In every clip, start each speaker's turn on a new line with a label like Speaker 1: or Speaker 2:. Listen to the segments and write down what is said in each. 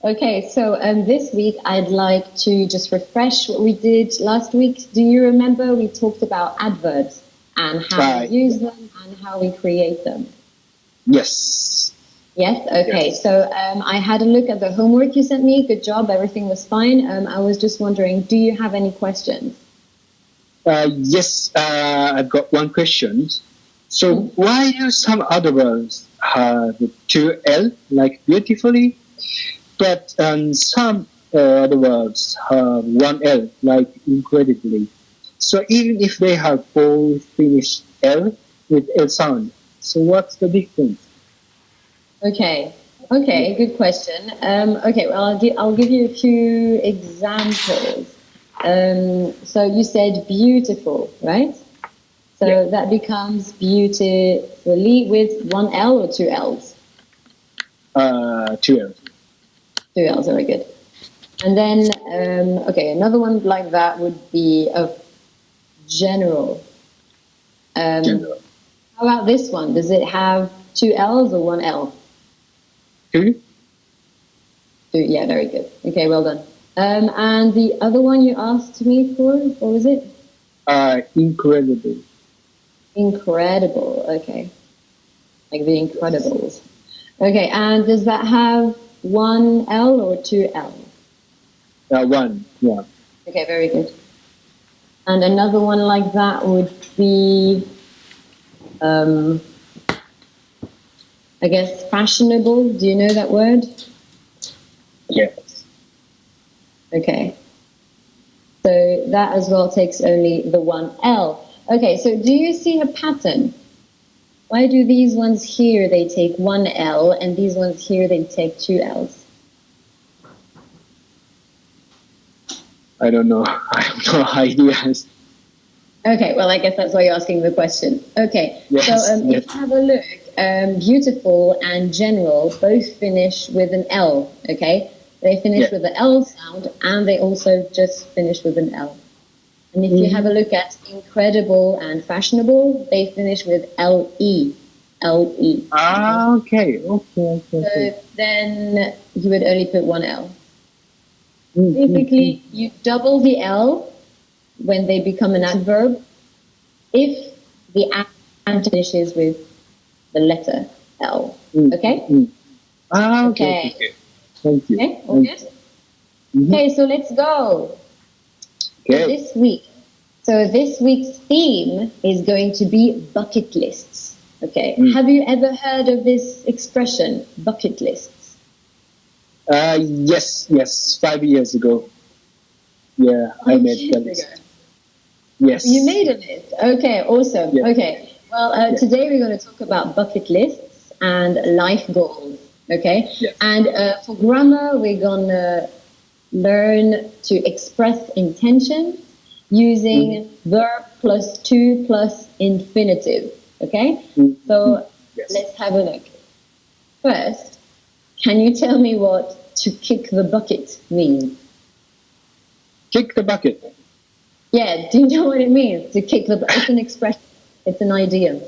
Speaker 1: Okay, so this week I'd like to just refresh what we did last week. Do you remember we talked about adverbs and how we use them and how we create them?
Speaker 2: Yes.
Speaker 1: Yes? Okay,
Speaker 2: Yes.
Speaker 1: so I had a look at the homework you sent me. Good job, everything was fine. I was just wondering, do you have any questions?
Speaker 2: Yes, I've got one question. So why do some other words have two L, like beautifully, but some other words have one L, like incredibly? So even if they have both finished L with L sound, so what's the difference?
Speaker 1: Okay, good question. Okay, well, I'll give you a few examples. So you said beautiful, right? So that becomes beautifully with one L or two L's?
Speaker 2: Two L's.
Speaker 1: Two L's, very good. And then, okay, another one like that would be a general.
Speaker 2: General.
Speaker 1: How about this one? Does it have two L's or one L?
Speaker 2: Two?
Speaker 1: Two, yeah, very good. Okay, well done. And the other one you asked me for, what was it?
Speaker 2: Incredible.
Speaker 1: Incredible, okay. Like the Incredibles. Okay, and does that have one L or two L's?
Speaker 2: One, yeah.
Speaker 1: Okay, very good. And another one like that would be, I guess, fashionable. Do you know that word?
Speaker 2: Yes.
Speaker 1: Okay. So that as well takes only the one L. Okay, so do you see a pattern? Why do these ones here, they take one L, and these ones here, they take two L's?
Speaker 2: I don't know. I have no ideas.
Speaker 1: Okay, well, I guess that's why you're asking the question. Okay,
Speaker 2: yes,
Speaker 1: so if you have a look, beautiful and general both finish with an L, okay? They finish with the L sound, and they also just finish with an L. And if you have a look at incredible and fashionable, they finish with L-E. L-E.
Speaker 2: Okay.
Speaker 1: So then you would only put one L. Basically, you double the L when they become an adverb if the adverb finishes with the letter L. Okay?
Speaker 2: Okay. Thank you.
Speaker 1: Okay, all good? Okay, so let's go.
Speaker 2: Okay.
Speaker 1: So this week's theme is going to be bucket lists. Okay. Have you ever heard of this expression, bucket lists?
Speaker 2: Yes. 5 years ago. Yeah, I made a list. Yes.
Speaker 1: You made a list. Okay, awesome. Yeah. Okay. Well, today we're going to talk about bucket lists and life goals. Okay. Yes. And for grammar, we're going to learn to express intention using verb plus to plus infinitive. Okay? So let's have a look. First, can you tell me what to kick the bucket means?
Speaker 2: Kick the bucket?
Speaker 1: Yeah, do you know what it means? To kick the bucket? It's an expression. It's an idiom.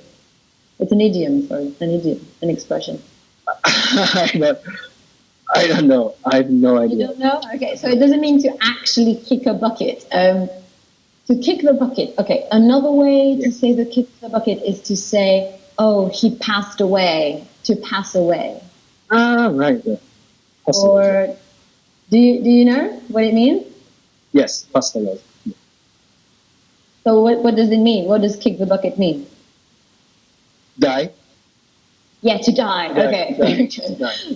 Speaker 1: It's an idiom, sorry. An idiom. An expression.
Speaker 2: I don't know. I have no idea.
Speaker 1: You don't know? Okay, so it doesn't mean to actually kick a bucket. To kick the bucket. Okay, another way to say the kick the bucket is to say, oh, he passed away. To pass away.
Speaker 2: Right. Yeah.
Speaker 1: Or do you know what it means?
Speaker 2: Yes, pass away. Yeah.
Speaker 1: So what does it mean? What does kick the bucket mean?
Speaker 2: Die.
Speaker 1: Yeah, to die. Okay, very good.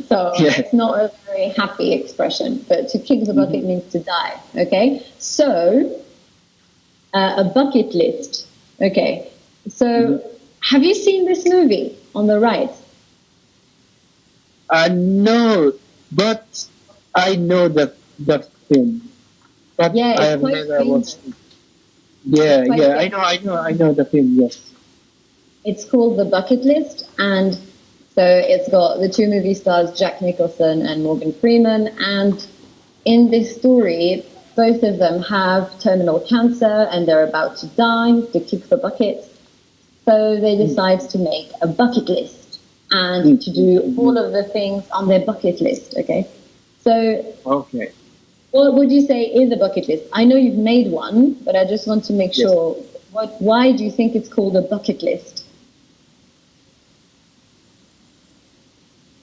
Speaker 1: So it's not a very happy expression, but to kick the bucket means to die. Okay, so a bucket list. Okay, so have you seen this movie on the right?
Speaker 2: No, but I know that film. But I have never watched it. Yeah, I know the film. Yes.
Speaker 1: It's called The Bucket List, and so it's got the two movie stars, Jack Nicholson and Morgan Freeman, and in this story, both of them have terminal cancer and they're about to die, to kick the bucket. So they decide to make a bucket list and to do all of the things on their bucket list, okay? So,
Speaker 2: Okay.
Speaker 1: what would you say is a bucket list? I know you've made one, but I just want to make sure. Why do you think it's called a bucket list?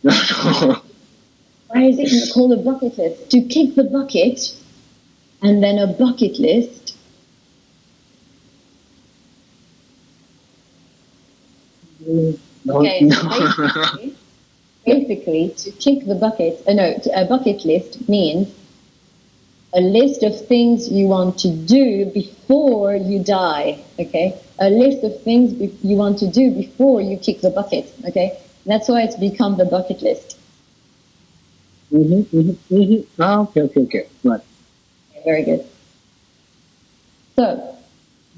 Speaker 1: Why is it called a bucket list? To kick the bucket, and then a bucket list. Okay, so basically, to kick the bucket, a bucket list means a list of things you want to do before you die, okay? A list of things you want to do before you kick the bucket, okay? That's why it's become the bucket list.
Speaker 2: Okay. Right.
Speaker 1: Very good. So,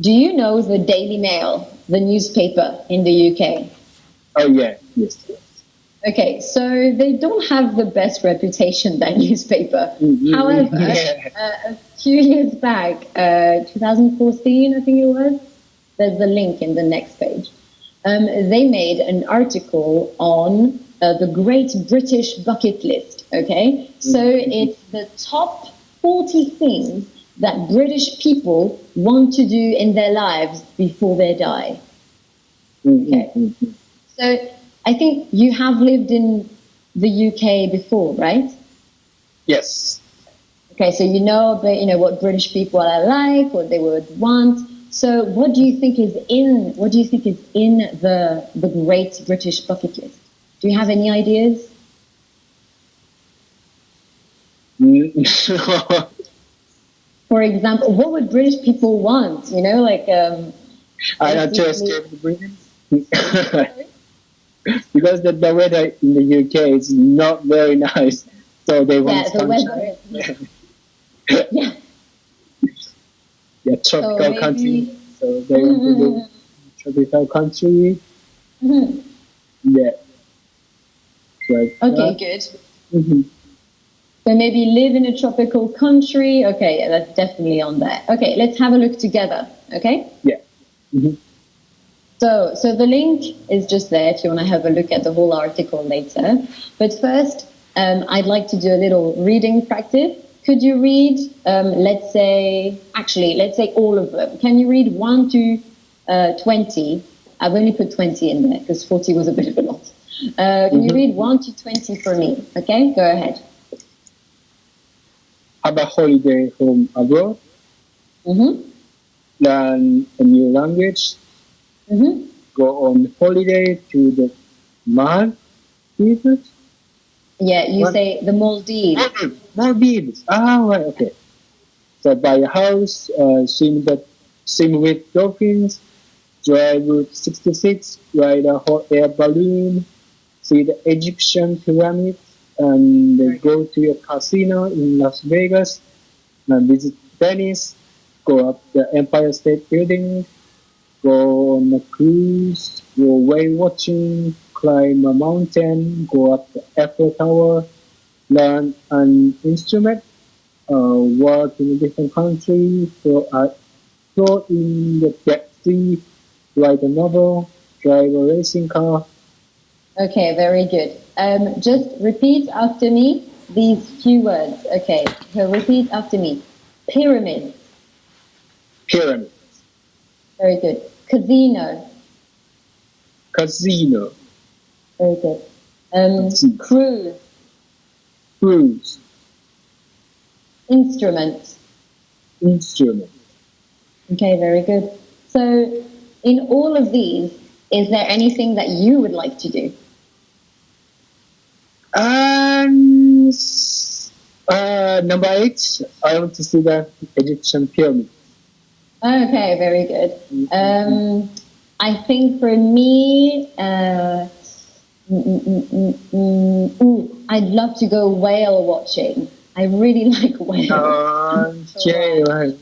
Speaker 1: do you know the Daily Mail, the newspaper in the UK?
Speaker 2: Oh, yeah. Yes.
Speaker 1: Okay, so they don't have the best reputation, that newspaper. However, a few years back, 2014, I think it was, there's the link in the next page. They made an article on the Great British Bucket List, okay? So it's the top 40 things that British people want to do in their lives before they die. Okay. So I think you have lived in the UK before, right?
Speaker 2: Yes.
Speaker 1: Okay, so you know what British people are like, what they would want. So what do you think is in the Great British Bucket List? Do you have any ideas? For example, what would British people want?
Speaker 2: I not just because the weather in the UK is not very nice, so they want sunshine. Tropical country. So they want to live tropical country. Yeah.
Speaker 1: Okay, good. So maybe live in a tropical country. Okay, yeah, that's definitely on there. Okay, let's have a look together. Okay.
Speaker 2: Yeah.
Speaker 1: So the link is just there if you want to have a look at the whole article later. But first, I'd like to do a little reading practice. Could you read, let's say all of them. Can you read 1 to 20? I've only put 20 in there because 40 was a bit of a lot. Can you read 1 to 20 for me? Okay, go ahead.
Speaker 2: Have a holiday home abroad. Learn a new language. Go on holiday to the Maldives.
Speaker 1: Yeah, you say the Maldives.
Speaker 2: Maldives. Ah, right, okay. So buy a house, swim with dolphins, drive Route 66, ride a hot air balloon, see the Egyptian pyramids, and go to a casino in Las Vegas, and visit Venice, go up the Empire State Building, go on a cruise, go whale watching, climb a mountain, go up the Eiffel Tower, learn an instrument, work in a different country, float in the Dead Sea, write a novel, drive a racing car.
Speaker 1: Okay, very good. Just repeat after me these few words. Okay, so repeat after me. Pyramid.
Speaker 2: Pyramid.
Speaker 1: Very good. Casino.
Speaker 2: Casino.
Speaker 1: Very good. Cruise.
Speaker 2: Cruise.
Speaker 1: Instrument.
Speaker 2: Instrument.
Speaker 1: Okay, very good. So, in all of these, is there anything that you would like to do?
Speaker 2: Number 8, I want to see the Egyptian pyramid.
Speaker 1: Okay, very good. I think for me, I'd love to go whale watching. I really like whales.
Speaker 2: Okay, right.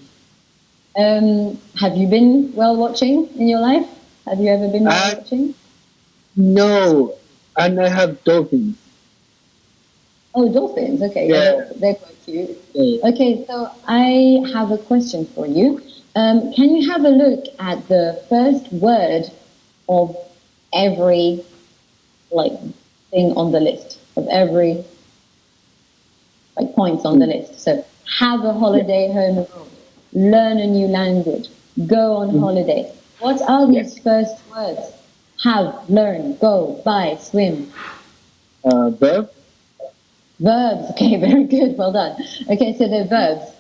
Speaker 1: Have you been whale watching in your life? Have you ever been whale watching?
Speaker 2: No, and I have dolphins.
Speaker 1: Oh, dolphins. Okay,
Speaker 2: yeah.
Speaker 1: They're quite cute. Yeah. Okay, so I have a question for you. Can you have a look at the first word of every thing on the list of every? like points on the list. So have a holiday home abroad, learn a new language, go on holiday. What are these first words? Have, learn, go, buy, swim.
Speaker 2: Verb.
Speaker 1: Verbs. Okay, very good. Well done. Okay, so they're verbs,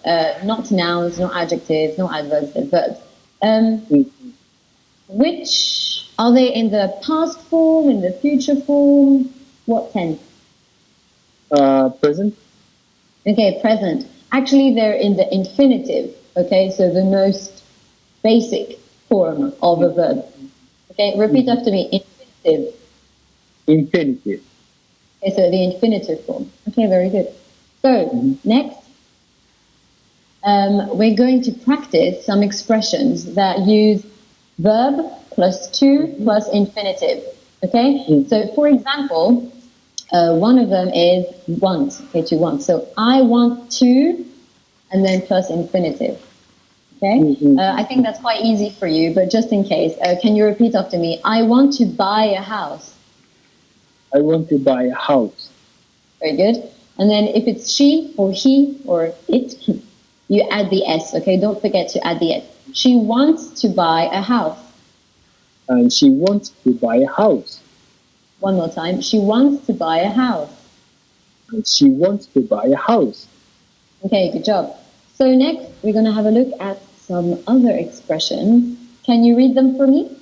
Speaker 1: not nouns, not adjectives, not adverbs, they're verbs. Which are they in the past form, in the future form? What tense?
Speaker 2: Present.
Speaker 1: Okay, present. Actually, they're in the infinitive. Okay, so the most basic form of a verb. Okay, repeat after me. Infinitive.
Speaker 2: Infinitive.
Speaker 1: Okay, so the infinitive form. Okay, very good. So, next, we're going to practice some expressions that use verb plus to plus infinitive. Okay, so for example, one of them is want. Okay, to want. So, I want to, and then plus infinitive. Okay, I think that's quite easy for you, but just in case, can you repeat after me? I want to buy a house.
Speaker 2: I want to buy a house.
Speaker 1: Very good. And then if it's she or he or it, you add the S, okay? Don't forget to add the S. She wants to buy a house.
Speaker 2: And she wants to buy a house.
Speaker 1: One more time. She wants to buy a house.
Speaker 2: And she wants to buy a house.
Speaker 1: Okay, good job. So next, we're going to have a look at some other expressions. Can you read them for me?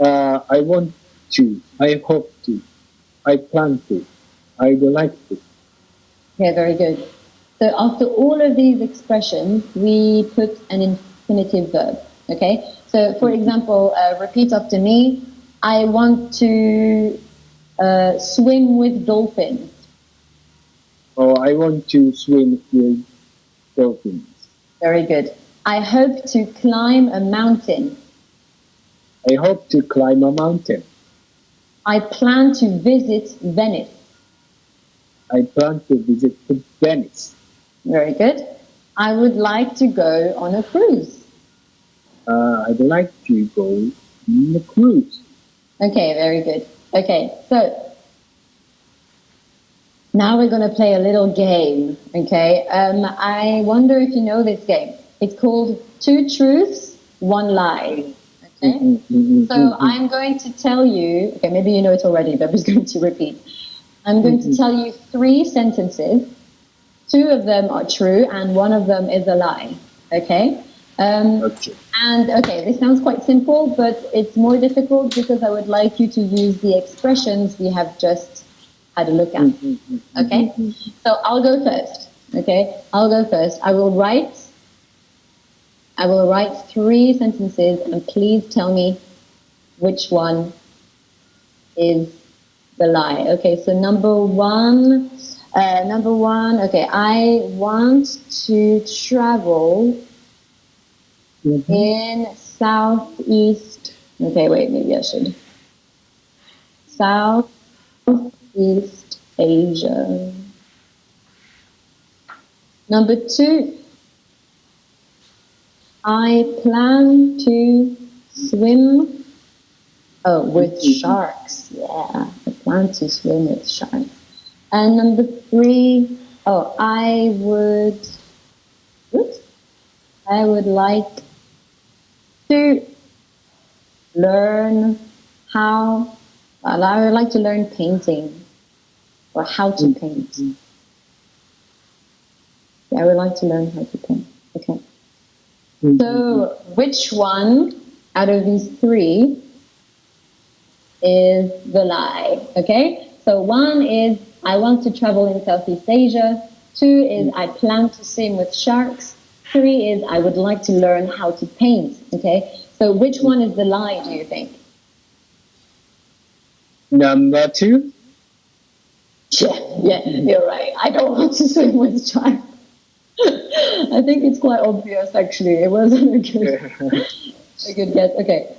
Speaker 2: I want to. I hope to. I plan to. I would like to.
Speaker 1: Okay, very good. So after all of these expressions, we put an infinitive verb. Okay? So for example, repeat after me. I want to swim with dolphins.
Speaker 2: Oh, I want to swim with dolphins.
Speaker 1: Very good. I hope to climb a mountain.
Speaker 2: I hope to climb a mountain.
Speaker 1: I plan to visit Venice.
Speaker 2: I plan to visit Venice.
Speaker 1: Very good. I would like to go on a cruise.
Speaker 2: I'd like to go on a cruise.
Speaker 1: Okay, very good. Okay, so now we're going to play a little game, okay? I wonder if you know this game. It's called Two Truths, One Lie. Okay? So I'm going to tell you, okay, maybe you know it already, but I'm just going to repeat. I'm going to tell you 3 sentences. 2 of them are true and 1 of them is a lie. Okay?
Speaker 2: Okay.
Speaker 1: And okay, this sounds quite simple, but it's more difficult because I would like you to use the expressions we have just had a look at. Okay? So I'll go first. Okay? I'll go first. I will write 3 sentences and please tell me which one is the lie. Okay, so number one, okay, I want to travel in Southeast, okay, wait, maybe I should. Southeast Asia. Number 2, I plan to swim with sharks. Yeah, I plan to swim with sharks. And number 3, I would like to learn I would like to learn painting or how to paint. Yeah, I would like to learn how to paint. Okay. So which one out of these 3 is the lie? Okay. So 1 is I want to travel in Southeast Asia. 2 is I plan to swim with sharks. 3 is I would like to learn how to paint. Okay. So which one is the lie, do you think?
Speaker 2: Number 2.
Speaker 1: Yeah, you're right. I don't want to swim with sharks. I think it's quite obvious, actually. It wasn't a good guess. Okay.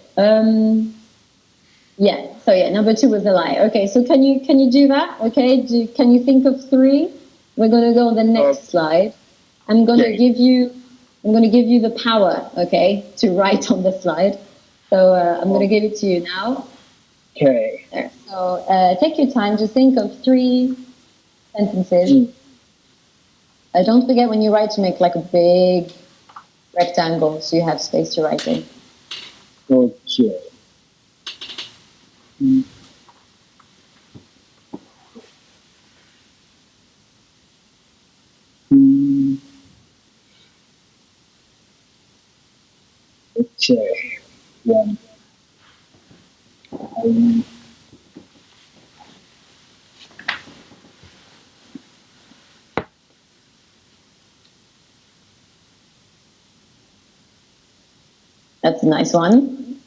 Speaker 1: Yeah. So yeah, number 2 was a lie. Okay. So can you do that? Okay. Can you think of 3? We're going to go on the next slide. I'm going to give you the power. Okay, to write on the slide. So I'm going to give it to you now.
Speaker 2: Okay.
Speaker 1: There. So take your time. Just think of 3 sentences Don't forget when you write to make like a big rectangle so you have space to write in.
Speaker 2: Okay. Okay. One.
Speaker 1: That's a nice one.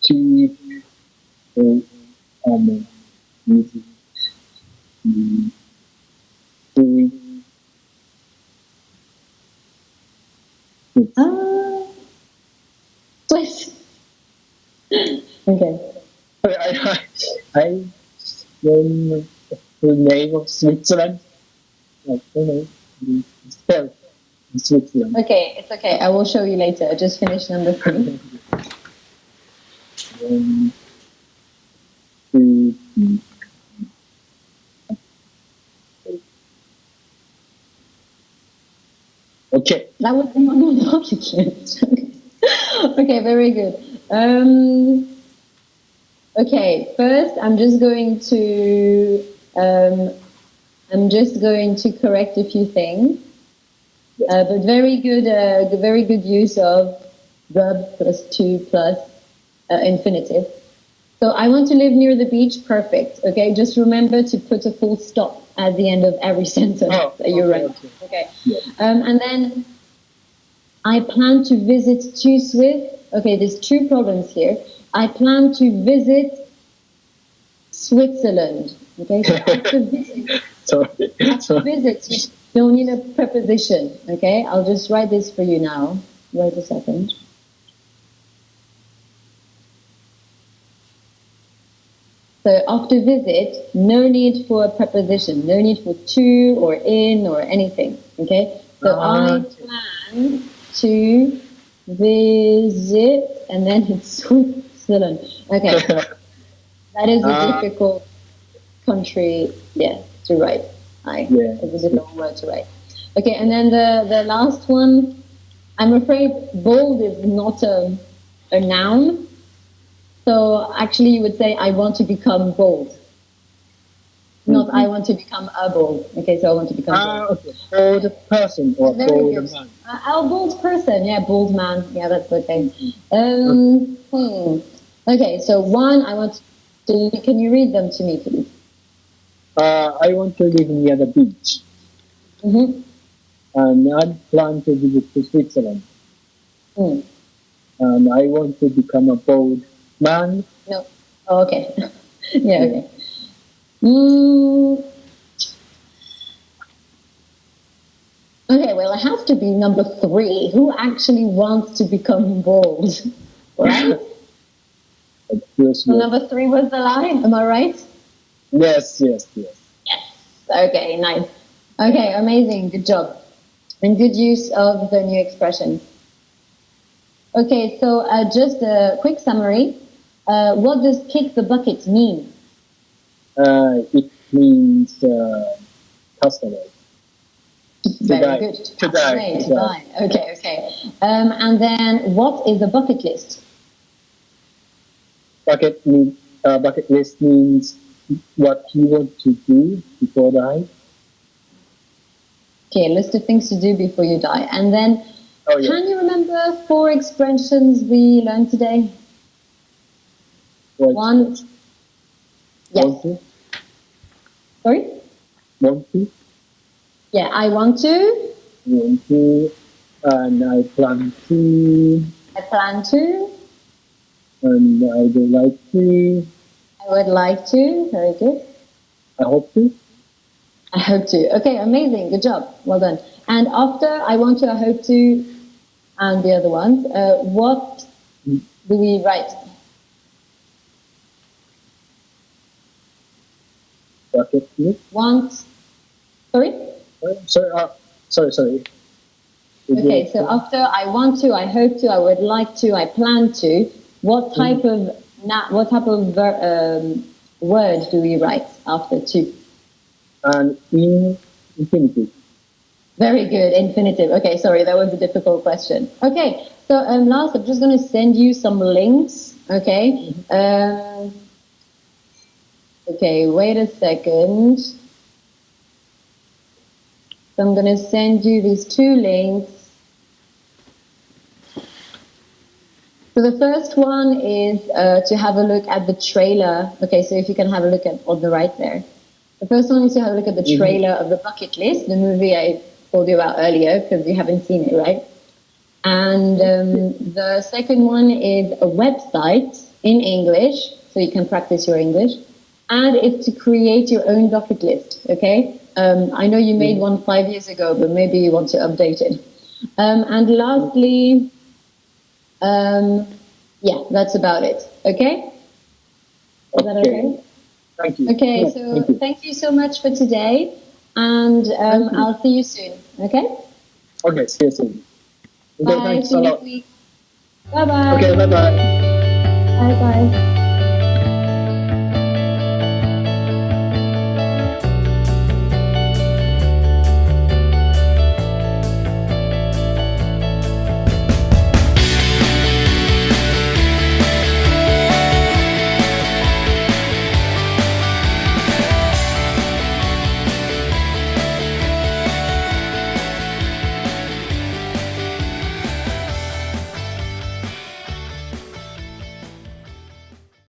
Speaker 2: Two.
Speaker 1: Swiss. Okay.
Speaker 2: I don't the name of Switzerland. I don't know. Spell Switzerland.
Speaker 1: Okay, it's okay. I will show you later. I just finished number 3.
Speaker 2: Okay.
Speaker 1: That would be on the object list. Okay, very good. Okay, first I'm just going to correct a few things. But very good use of verb plus to plus infinitive. So I want to live near the beach. Perfect. Okay, just remember to put a full stop at the end of every sentence that you write. Okay.
Speaker 2: Yeah.
Speaker 1: And then I plan to visit to Swiss. Okay, there's 2 problems here. I plan to visit Switzerland. Okay, so after visit, you don't need a preposition. Okay, I'll just write this for you now. Wait a second. So after visit, no need for a preposition, no need for to or in or anything. Okay, so I plan to visit, and then it's Switzerland. Okay, that is a difficult country, to write. It's a difficult word to write. Okay, and then the last one, I'm afraid bold is not a noun. So actually you would say, I want to become bold. Not I want to become a bold. Okay, so I want to become bold.
Speaker 2: Okay. Bold person or bold man.
Speaker 1: Bold person. Yeah, bold man. Yeah, that's okay. Okay, so 1, I want to, can you read them to me, please?
Speaker 2: I want to live near the beach.
Speaker 1: Mm-hmm.
Speaker 2: And I plan to visit to Switzerland.
Speaker 1: Mm.
Speaker 2: And I want to become a bold man.
Speaker 1: No. Oh, okay. Yeah, okay. Okay, well, it has to be number 3. Who actually wants to become bold? Right? So number 3 was the line, am I right?
Speaker 2: Yes.
Speaker 1: Yes. Okay, nice. Okay, amazing. Good job. And good use of the new expressions. Okay, so just a quick summary. What does kick the bucket mean?
Speaker 2: It means customer.
Speaker 1: Very good.
Speaker 2: To die.
Speaker 1: Okay. And then what is a bucket list?
Speaker 2: Bucket list means what you want to do before die.
Speaker 1: Okay, list of things to do before you die. And then, can you remember 4 expressions we learned today? One. Yes.
Speaker 2: Want to?
Speaker 1: Sorry?
Speaker 2: Want to?
Speaker 1: Yeah, I want to.
Speaker 2: Want to. And I plan to.
Speaker 1: I plan to.
Speaker 2: And I would like to.
Speaker 1: I would like to. Very good.
Speaker 2: I hope to.
Speaker 1: I hope to. Okay, amazing. Good job. Well done. And after I want to, I hope to, and the other ones, what do we write?
Speaker 2: Bucket list.
Speaker 1: Want. Sorry?
Speaker 2: Sorry.
Speaker 1: Okay, so after I want to, I hope to, I would like to, I plan to, what type of word do we write after to?
Speaker 2: In infinitive.
Speaker 1: Very good, infinitive. Okay, sorry, that was a difficult question. Okay, so last, I'm just going to send you some links. Okay. Okay, wait a second. So I'm going to send you these 2 links. So the first one is to have a look at the trailer. Okay, so if you can have a look at on the right there. The first one is to have a look at the trailer of the Bucket List, the movie I told you about earlier, because you haven't seen it, right? And the second one is a website in English, so you can practice your English. And it's to create your own bucket list, okay? I know you made one 5 years ago, but maybe you want to update it. And lastly, yeah, that's about it, okay? Is that okay?
Speaker 2: Thank you.
Speaker 1: Okay,
Speaker 2: Yes,
Speaker 1: so thank you so much for today, and I'll see you soon, okay?
Speaker 2: Okay, see you soon. Okay,
Speaker 1: Bye,
Speaker 2: thanks
Speaker 1: see
Speaker 2: a
Speaker 1: you
Speaker 2: lot.
Speaker 1: next week. Bye-bye.
Speaker 2: Okay, bye-bye.
Speaker 1: Bye-bye.